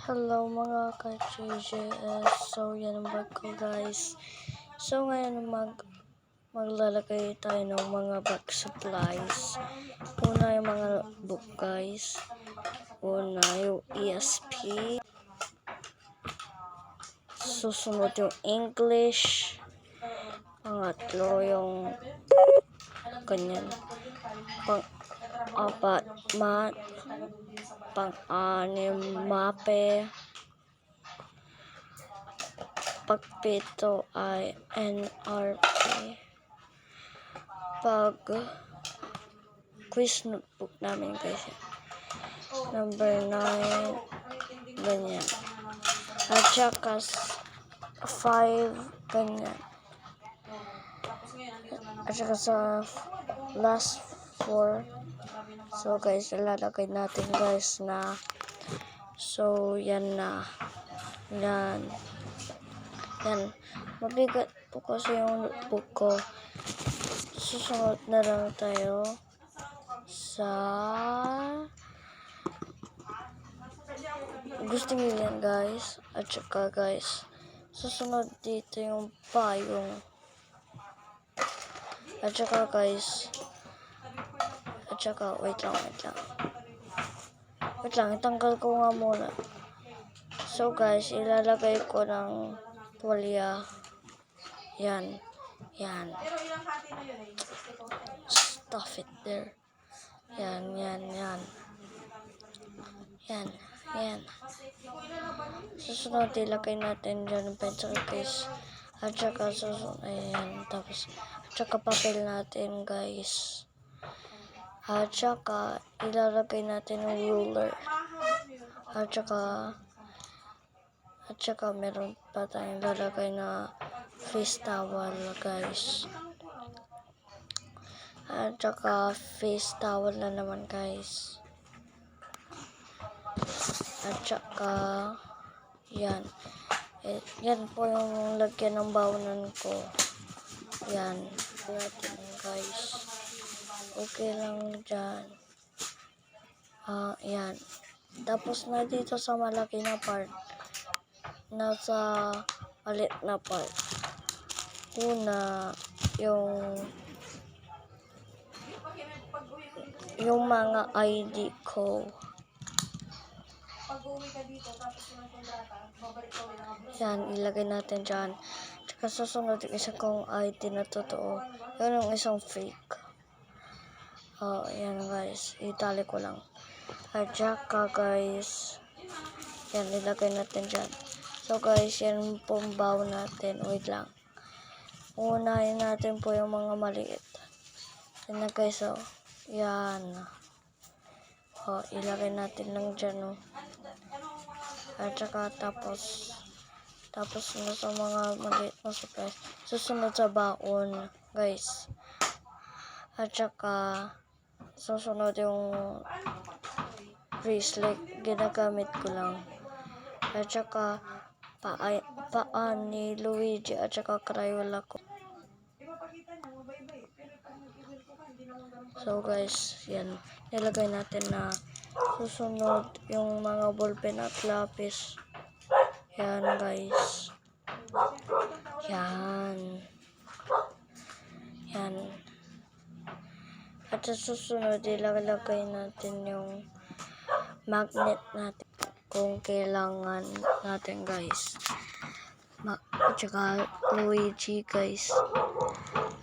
Hello mga ka-JJS. So yan ang bag ko guys. So ngayon maglalagay tayo ng mga bag supplies. Una yung mga book guys. Una yung ESP. Susunod yung English. Pangatlo yung ganyan. Pang-apat math. Pang-anim mape. Pag-pito ay NRP. Pag quiz notebook namin guys. Number 9. Ganyan. At saka 5. Ganyan. At saka sa last 4. So guys, ilalagay natin guys na. So yan na. Yan. Mabigat po kasi yung notebook ko. Susunod na lang tayo sa gusto nyo yan guys. At saka guys, susunod dito yung payong. At saka guys, wait lang, itanggal ko nga muna. So guys, ilalagay ko ng tuwalya. Yan. Stuff it there. Yan. Susunod, ilagay natin dyan yung pencil case. At saka susunod, ayan. Tapos, at saka papel natin, guys. At saka, ilalagay natin yung ruler. At saka meron pa tayong ilalagay na face towel, guys. At saka face towel na naman, guys. At saka yan. Yan po yung lagyan ng baonan ko. Yan. Natin, guys. Okay lang dyan. Yan. Tapos na dito sa malaki na part. Nasa palit na part. Una, yung mga ID ko. Yan, ilagay natin dyan. Tsaka susunod yung isa kong ID na totoo. Yan yung isang fake. Yan guys. Itali ko lang. At saka guys, yan, ilagay natin dyan. So guys, yan po ang baon natin. Wait lang. Unahin natin po yung mga maliit. Yan na guys, yan. Ilagay natin lang dyan, At saka tapos na sa mga maliit na supplies. Susunod sa baon, guys. At saka susunod yung bracelet, ginagamit ko lang. At saka paa ni Luigi at saka Crayola ko. So guys, yan. Nilagay natin na susunod yung mga ballpen at lapis. Yan guys. Yan. At sa susunod, ilalagay natin yung magnet natin kung kailangan natin guys. At saka Luigi guys.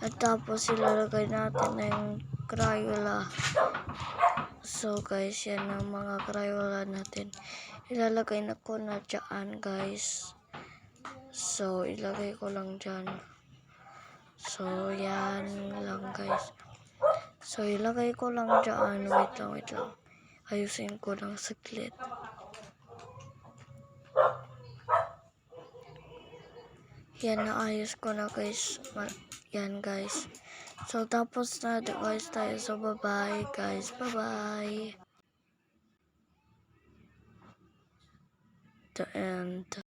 At tapos ilalagay natin na yung Crayola. So guys, yan ang mga Crayola natin. Ilalagay na ko na dyan guys. So ilagay ko lang dyan. So yan lang guys. So ilagay ko lang dyan. Wait lang. Ayusin ko lang saglit. Yan, naayos ko na guys. Yan guys. So tapos na guys tayo. So bye bye guys. Bye bye. The end.